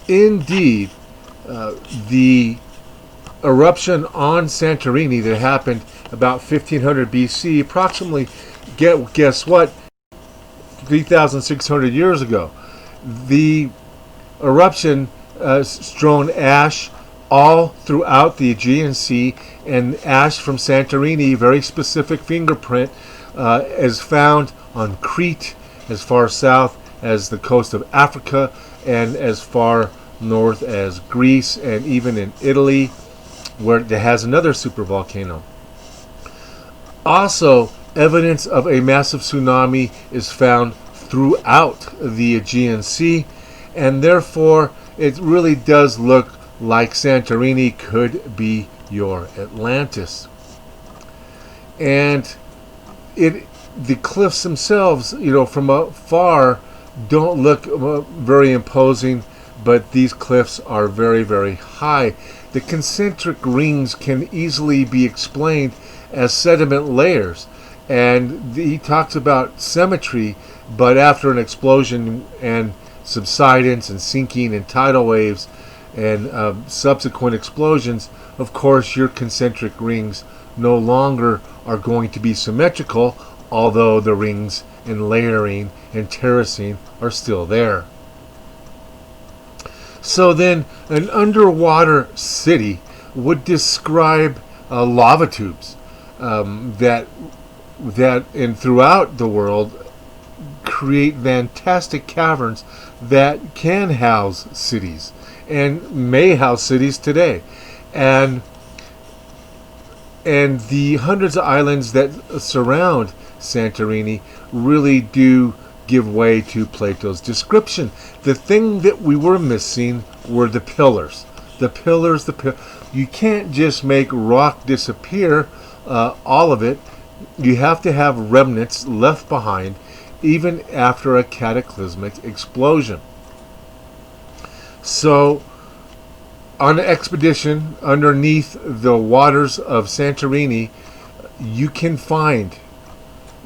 indeed, the eruption on Santorini that happened about 1500 BC, approximately, guess what, 3,600 years ago. The eruption strewn ash all throughout the Aegean Sea, and ash from Santorini, very specific fingerprint, is found on Crete, as far south as the coast of Africa, and as far north as Greece, and even in Italy, where it has another supervolcano. Also, evidence of a massive tsunami is found throughout the Aegean Sea, and therefore it really does look like Santorini could be your Atlantis. And the cliffs themselves, from afar, don't look very imposing, but these cliffs are very, very high. The concentric rings can easily be explained as sediment layers, and he talks about symmetry, but after an explosion and subsidence and sinking and tidal waves and subsequent explosions, of course your concentric rings no longer are going to be symmetrical, although the rings and layering and terracing are still there. So then, an underwater city would describe lava tubes that and throughout the world create fantastic caverns that can house cities and may house cities today. And the hundreds of islands that surround Santorini really do give way to Plato's description. The thing that we were missing were the pillars. You can't just make rock disappear, all of it. You have to have remnants left behind, even after a cataclysmic explosion. So, on an expedition underneath the waters of Santorini, you can find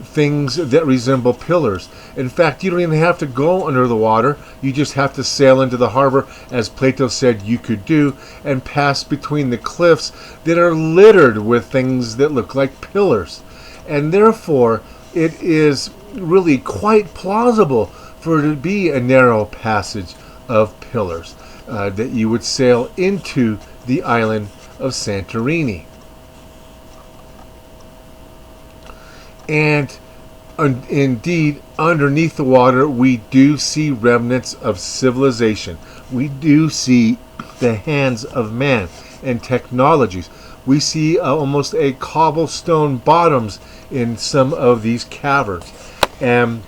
things that resemble pillars. In fact, you don't even have to go under the water. You just have to sail into the harbor, as Plato said you could do, and pass between the cliffs that are littered with things that look like pillars. And therefore, it is really quite plausible for it to be a narrow passage of pillars that you would sail into the island of Santorini. And indeed, underneath the water, we do see remnants of civilization. We do see the hands of man and technologies. We see almost a cobblestone bottoms in some of these caverns. And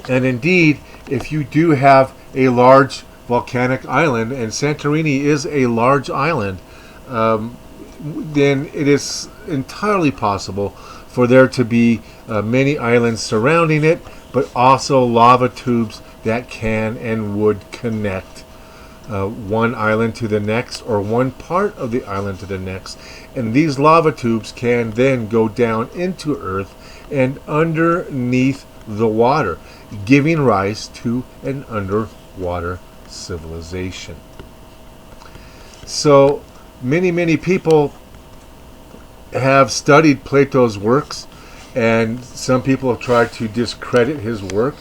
indeed, if you do have a large volcanic island, and Santorini is a large island, then it is entirely possible for there to be many islands surrounding it, but also lava tubes that can and would connect one island to the next, or one part of the island to the next. And these lava tubes can then go down into Earth and underneath the water, giving rise to an underwater civilization. So many people have studied Plato's works, and some people have tried to discredit his work,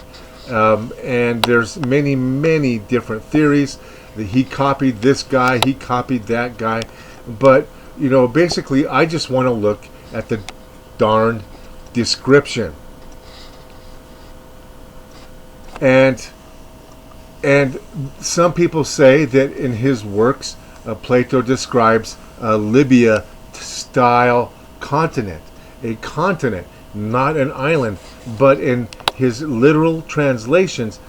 and there's many different theories that he copied this guy, he copied that guy, but basically I just want to look at the darn description. And some people say that in his works Plato describes a Libya style continent, a continent, not an island. But in his literal translations,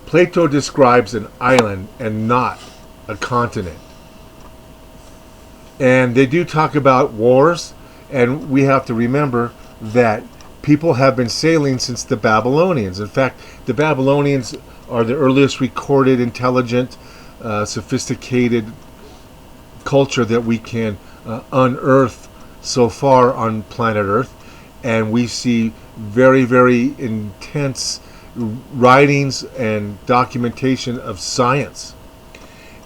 Plato describes an island and not a continent. And they do talk about wars, and we have to remember that people have been sailing since the Babylonians. In fact, the Babylonians are the earliest recorded, intelligent, sophisticated culture that we can unearth so far on planet Earth, and we see very intense writings and documentation of science.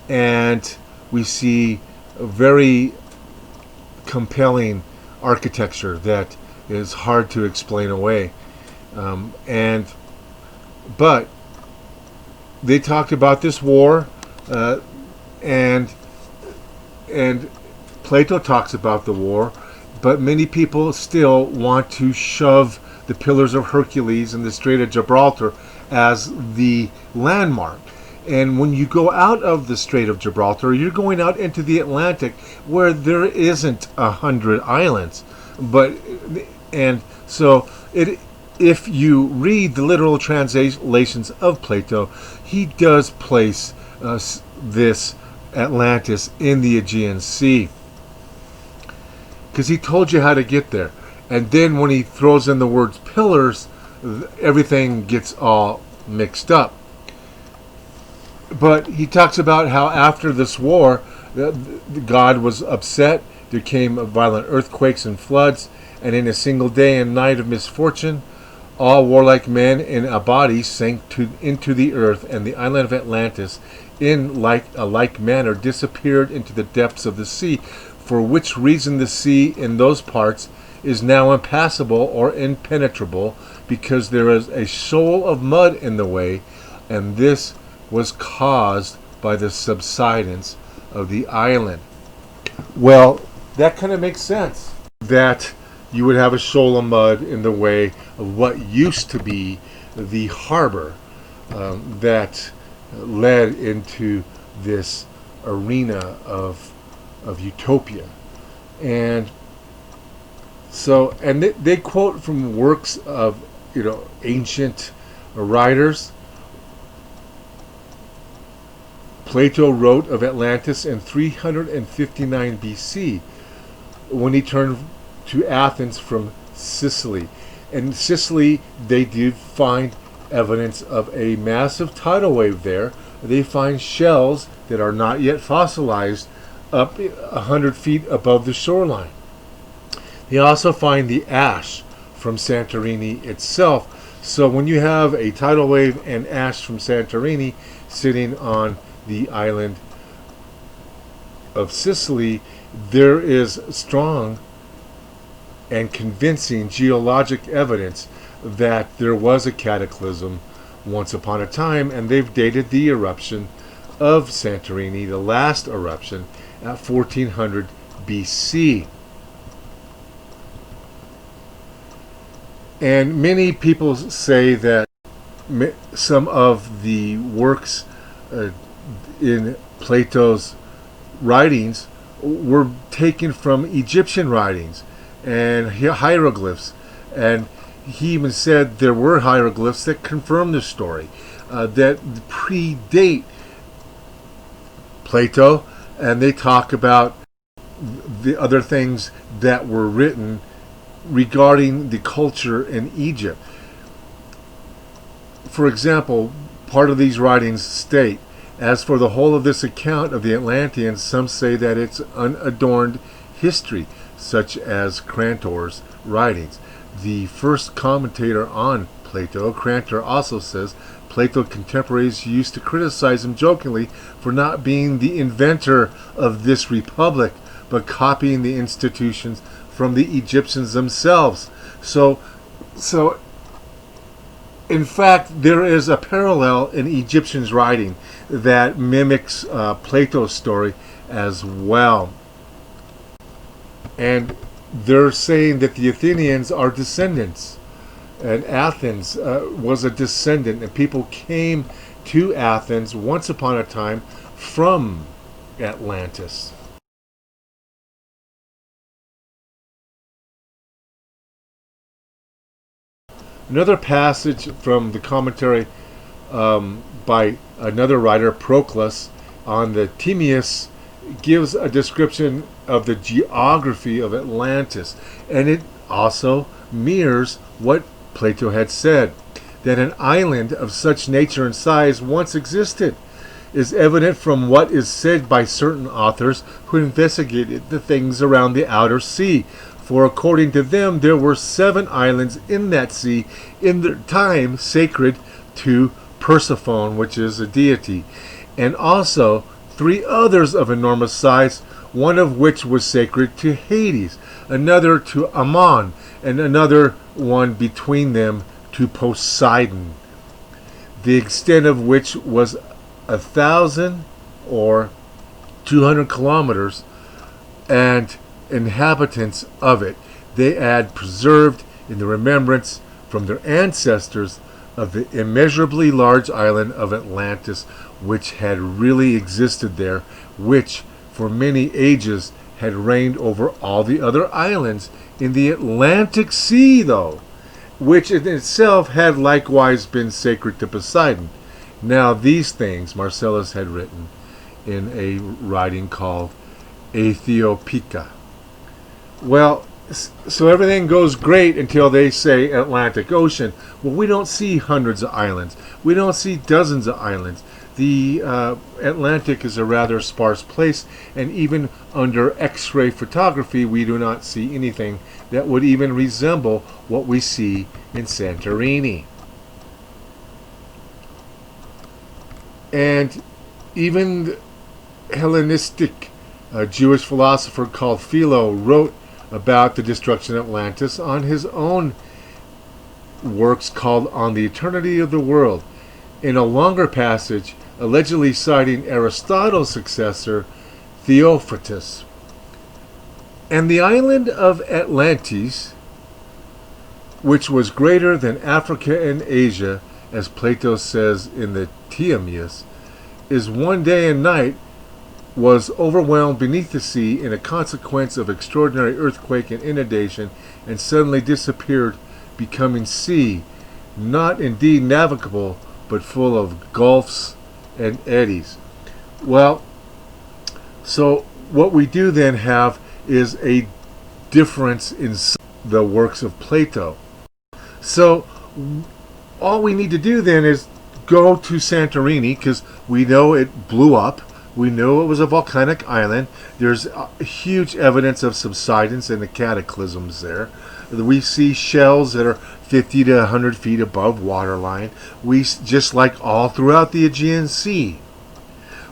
And we see a very compelling architecture that is hard to explain away. But they talked about this war, and Plato talks about the war, but many people still want to shove the Pillars of Hercules and the Strait of Gibraltar as the landmark. And when you go out of the Strait of Gibraltar, you're going out into the Atlantic, where there isn't 100 islands. If you read the literal translations of Plato, he does place this Atlantis in the Aegean Sea, because he told you how to get there. And then when he throws in the words pillars, everything gets all mixed up. But he talks about how after this war, God was upset. There came violent earthquakes and floods, and in a single day and night of misfortune, all warlike men in a body sank into the earth, and the island of Atlantis in a like manner disappeared into the depths of the sea, for which reason the sea in those parts is now impassable or impenetrable, because there is a shoal of mud in the way, and this was caused by the subsidence of the island. Well, that kind of makes sense, that you would have a shoal of mud in the way of what used to be the harbor that led into this arena of utopia. And so, and they quote from works of ancient writers. Plato wrote of Atlantis in 359 BC, when he turned to Athens from Sicily. In Sicily, they did find evidence of a massive tidal wave there. They find shells that are not yet fossilized up 100 feet above the shoreline. They also find the ash from Santorini itself. So when you have a tidal wave and ash from Santorini sitting on the island of Sicily, there is strong and convincing geologic evidence that there was a cataclysm once upon a time, and they've dated the eruption of Santorini, the last eruption, at 1400 BC. And many people say that some of the works in Plato's writings were taken from Egyptian writings and hieroglyphs, and he even said there were hieroglyphs that confirm the story, that predate Plato, and they talk about the other things that were written regarding the culture in Egypt. For example, part of these writings state, as for the whole of this account of the Atlanteans, some say that it's unadorned history, such as Crantor's writings. The first commentator on Plato, Crantor, also says Plato's contemporaries used to criticize him jokingly for not being the inventor of this republic, but copying the institutions from the Egyptians themselves. So in fact, there is a parallel in Egyptians' writing that mimics Plato's story as well. And they're saying that the Athenians are descendants, and Athens was a descendant, and people came to Athens once upon a time from Atlantis. Another passage from the commentary by another writer, Proclus, on the Timaeus, gives a description of the geography of Atlantis, and it also mirrors what Plato had said, that an island of such nature and size once existed, is evident from what is said by certain authors who investigated the things around the outer sea. For according to them, there were 7 islands in that sea in their time sacred to Persephone, which is a deity, and also 3 others of enormous size, one of which was sacred to Hades, another to Ammon, and another one between them to Poseidon, the extent of which was 1,000 or 200 kilometers, and inhabitants of it they had preserved in the remembrance from their ancestors of the immeasurably large island of Atlantis, which had really existed there, which for many ages had reigned over all the other islands in the Atlantic Sea, though, which in itself had likewise been sacred to Poseidon. Now these things Marcellus had written in a writing called Aethiopica. Well, so everything goes great until they say Atlantic Ocean. Well, we don't see hundreds of islands. We don't see dozens of islands. The Atlantic is a rather sparse place, and even under X-ray photography, we do not see anything that would even resemble what we see in Santorini. And even the Hellenistic Jewish philosopher called Philo wrote about the destruction of Atlantis on his own works called On the Eternity of the World, in a longer passage allegedly citing Aristotle's successor, Theophrastus. And the island of Atlantis, which was greater than Africa and Asia, as Plato says in the Timaeus, is one day and night was overwhelmed beneath the sea in a consequence of extraordinary earthquake and inundation, and suddenly disappeared, becoming sea, not indeed navigable, but full of gulfs and eddies. Well, so what we do then have is a difference in the works of Plato. So all we need to do then is go to Santorini, because we know it blew up. We know it was a volcanic island. There's huge evidence of subsidence and the cataclysms there. We see shells that are 50 to 100 feet above waterline. We, just like all throughout the Aegean Sea.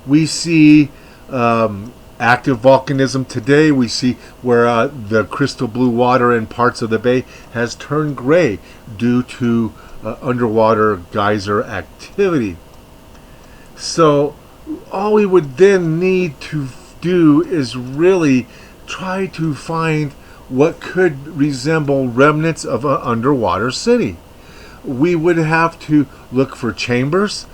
We see active volcanism today. We see where the crystal blue water in parts of the bay has turned gray due to underwater geyser activity. So all we would then need to do is really try to find what could resemble remnants of an underwater city. We would have to look for chambers,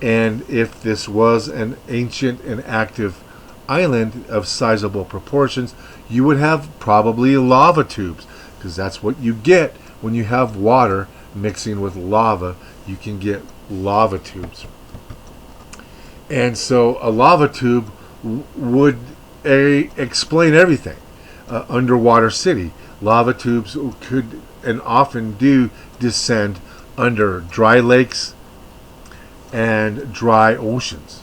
and if this was an ancient and active island of sizable proportions, you would have probably lava tubes, because that's what you get when you have water mixing with lava. You can get lava tubes. And so a lava tube would explain everything. Underwater city. Lava tubes could and often do descend under dry lakes and dry oceans,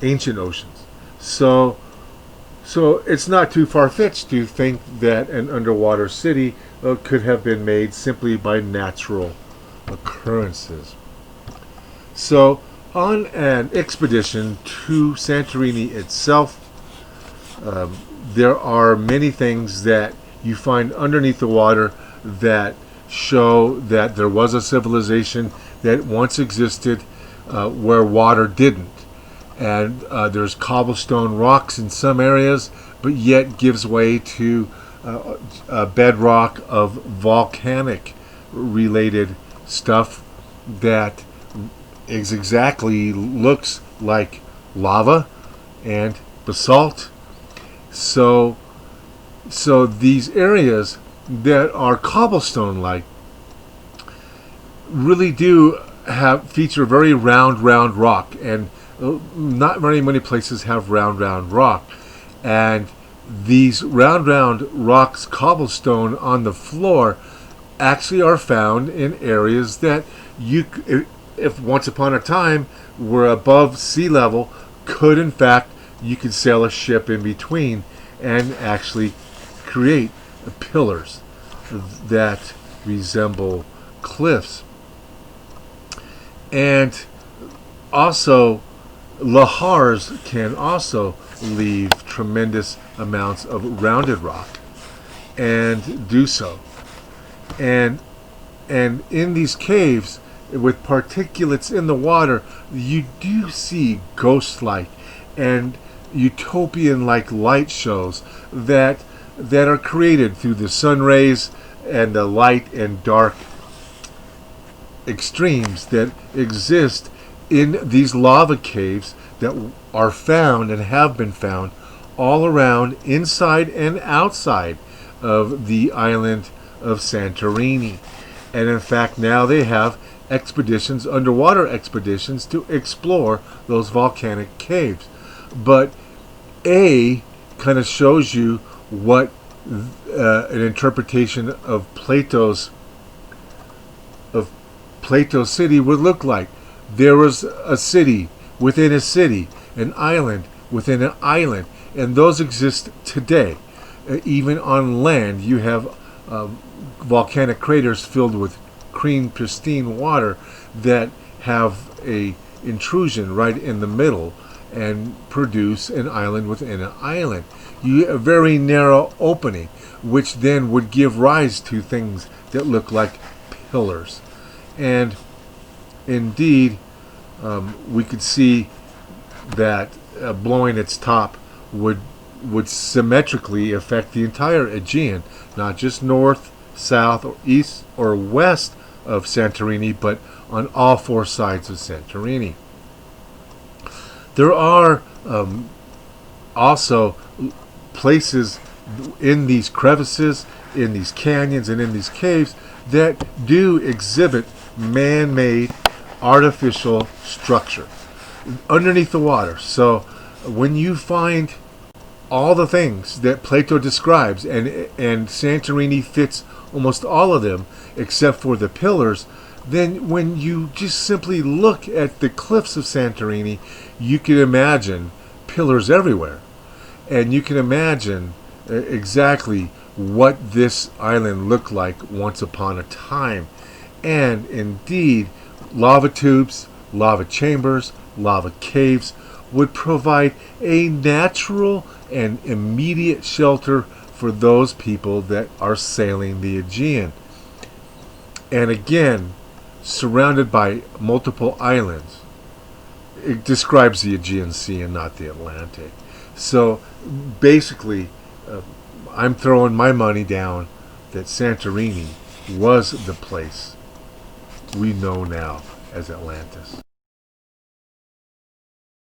ancient oceans. So it's not too far-fetched to think that an underwater city could have been made simply by natural occurrences. So on an expedition to Santorini itself, there are many things that you find underneath the water that show that there was a civilization that once existed where water didn't. And there's cobblestone rocks in some areas, but yet gives way to a bedrock of volcanic related stuff that is exactly looks like lava and basalt. So these areas that are cobblestone like really do feature very round rock, and not very many places have round rock. And these round rocks, cobblestone on the floor, actually are found in areas that if once upon a time were above sea level, could in fact you could sail a ship in between and actually create pillars that resemble cliffs. And also, lahars can also leave tremendous amounts of rounded rock and do so. And in these caves, with particulates in the water, you do see ghost-like and utopian-like light shows that are created through the sun rays and the light and dark extremes that exist in these lava caves that are found and have been found all around, inside and outside of the island of Santorini. And in fact, now they have expeditions, underwater expeditions, to explore those volcanic caves. But A kind of shows you what an interpretation of Plato's city would look like. There was a city within a city, an island within an island, and those exist today. Even on land, you have volcanic craters filled with clean, pristine water that have a intrusion right in the middle and produce an island within an island. A very narrow opening, which then would give rise to things that look like pillars. And indeed, we could see that blowing its top would symmetrically affect the entire Aegean, not just north, south, or east or west of Santorini, but on all four sides of Santorini. There are also places in these crevices, in these canyons, and in these caves that do exhibit man-made artificial structure underneath the water. So when you find all the things that Plato describes, and Santorini fits almost all of them except for the pillars, then when you just simply look at the cliffs of Santorini, you can imagine pillars everywhere. And you can imagine exactly what this island looked like once upon a time. And indeed, lava tubes, lava chambers, lava caves would provide a natural and immediate shelter for those people that are sailing the Aegean. And again, surrounded by multiple islands. It describes the Aegean Sea and not the Atlantic. So basically, I'm throwing my money down that Santorini was the place we know now as Atlantis.